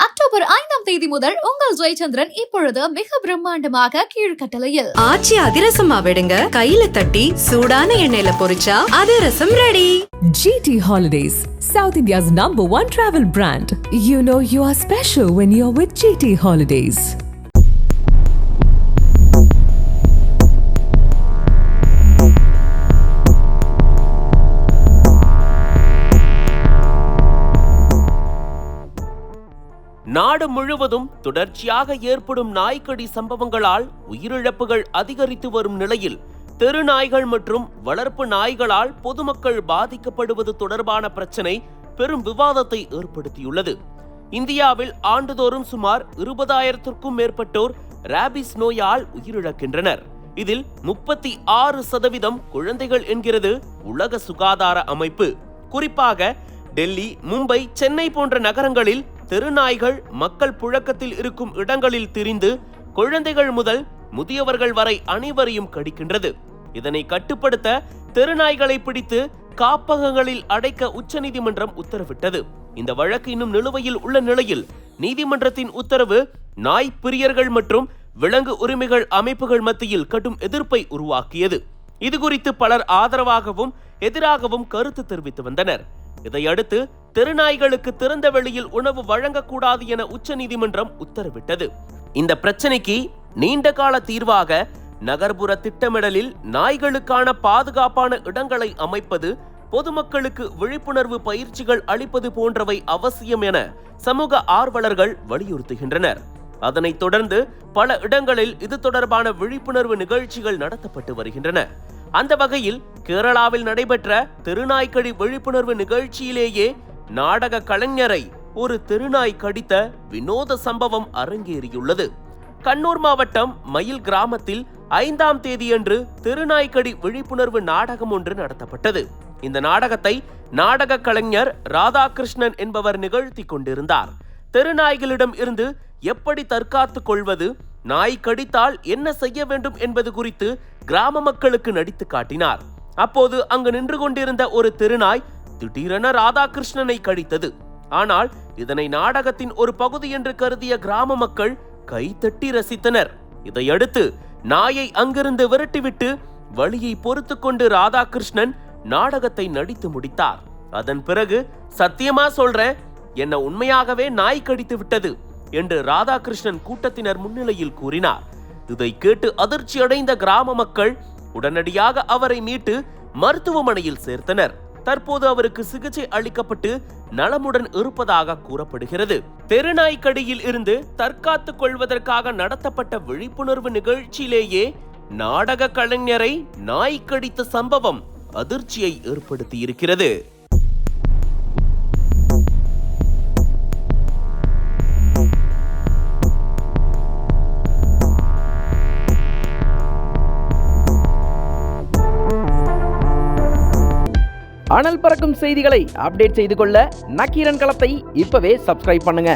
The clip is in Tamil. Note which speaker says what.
Speaker 1: அக்டோபர் 5ஆம் தேதி முதல் உங்கள் ஜெயச்சந்திரன் இப்பொழுது மிக பிரம்மாண்டமாக கீழ்கட்டளையில்.
Speaker 2: ஆச்சி அதிரசமா விடுங்க, கையில தட்டி சூடான எண்ணெயில பொரிச்சா அதிரசம் ready.
Speaker 3: GT Holidays, South India's #1 travel brand. You know you are special when you're with GT Holidays.
Speaker 4: நாடு முழுவதும் தொடர்ச்சியாக ஏற்படும் நாய்க்கடி சம்பவங்களால் உயிரிழப்புகள் அதிகரித்து வரும் நிலையில் தெருநாய்கள் மற்றும் வளர்ப்பு நாய்களால் பொதுமக்கள் பாதிக்கப்படுவது தொடர்பான பிரச்சினை பெரும் விவாதத்தை ஏற்படுத்தியுள்ளது. இந்தியாவில் ஆண்டுதோறும் சுமார் 20,000க்கும் மேற்பட்டோர் ராபிஸ் நோயால் உயிரிழக்கின்றனர். இதில் 36% குழந்தைகள் என்கிறது உலக சுகாதார அமைப்பு. குறிப்பாக டெல்லி, மும்பை, சென்னை போன்ற நகரங்களில் தெருநாய்கள் மக்கள் புழக்கத்தில் இருக்கும் இடங்களில் திரிந்து குழந்தைகள் முதல் முதியவர்கள் வரை அனைவரையும் கடிக்கின்றது. இதனை கட்டுப்படுத்த தெருநாய்களை பிடித்து காப்பகங்களில் அடைக்க உச்சநீதிமன்றம் உத்தரவிட்டது. இந்த வழக்கு இன்னும் நிலுவையில் உள்ள நிலையில் நீதிமன்றத்தின் உத்தரவு நாய் பிரியர்கள் மற்றும் விலங்கு உரிமைகள் அமைப்புகள் மத்தியில் கடும் எதிர்ப்பை உருவாக்கியது. இதுகுறித்து பலர் ஆதரவாகவும் எதிராகவும் கருத்து தெரிவித்து வந்தனர். இதையடுத்து தெருநாய்களுக்கு திறந்த வெளியில் உணவு வழங்கக்கூடாது என உச்சநீதிமன்றம் உத்தரவிட்டது. இந்த பிரச்சனைக்கு நீண்டகால தீர்வாக நகர்ப்புற திட்டமிடலில் நாய்களுக்கான பாதுகாப்பான இடங்களை அமைப்பது, பொதுமக்களுக்கு விழிப்புணர்வு பயிற்சிகள் அளிப்பது போன்றவை அவசியம் என சமூக ஆர்வலர்கள் வலியுறுத்துகின்றனர். அதனைத் தொடர்ந்து பல இடங்களில் இது தொடர்பான விழிப்புணர்வு நிகழ்ச்சிகள் நடத்தப்பட்டு வருகின்றன. அந்த வகையில் கேரளாவில் நடைபெற்ற தெருநாய்க்கடி விழிப்புணர்வு நிகழ்ச்சியிலேயே நாடக கலைஞரை ஒரு தெருநாய் கடித்த வினோத சம்பவம் அரங்கேறியுள்ளது. கண்ணூர் மாவட்டம் மயில் கிராமத்தில் 5ஆம் தேதியன்று தெருநாய்க்கடி விழிப்புணர்வு நாடகம் ஒன்று நடத்தப்பட்டது. இந்த நாடகத்தை நாடக கலைஞர் ராதாகிருஷ்ணன் என்பவர் நிகழ்த்தி கொண்டிருந்தார். தெருநாய்களிடம் இருந்து எப்படி தற்காத்துக் கொள்வது, நாய் கடித்தால் என்ன செய்ய வேண்டும் என்பது குறித்து கிராம மக்களுக்கு நடித்து காட்டினார். அப்போது அங்கு நின்று கொண்டிருந்த ஒரு தெருநாய் திடீரென ராதாகிருஷ்ணனை கடித்தது. ஆனால் இதனை நாடகத்தின் ஒரு பகுதி என்று கருதிய கிராம மக்கள் கைதட்டி ரசித்தனர். இதையடுத்து நாயை அங்கிருந்து விரட்டிவிட்டு வலியை பொறுத்து கொண்டு ராதாகிருஷ்ணன் நாடகத்தை நடித்து முடித்தார். அதன் பிறகு சத்தியமா சொல்றேன், என்ன உண்மையாகவே நாய் கடித்து விட்டது என்று ராதாகிருஷ்ணன் கூட்டத்தினர் முன்னிலையில் கூறினார். இதை கேட்டு அதிர்ச்சி அடைந்த கிராம மக்கள் உடனடியாக அவரை மீட்டு மருத்துவமனையில் சேர்த்தனர். தற்போது அவருக்கு சிகிச்சை அளிக்கப்பட்டு நலமுடன் இருப்பதாக கூறப்படுகிறது. தெருநாய்க்கடியில் இருந்து தற்காத்துக் கொள்வதற்காக நடத்தப்பட்ட விழிப்புணர்வு நிகழ்ச்சியிலேயே நாடக கலைஞரை நாய் கடித்த சம்பவம் அதிர்ச்சியை ஏற்படுத்தியிருக்கிறது.
Speaker 5: அனல் பறக்கும் செய்திகளை அப்டேட் செய்து கொள்ள நக்கீரன் களத்தை இப்பவே சப்ஸ்கிரைப் பண்ணுங்க.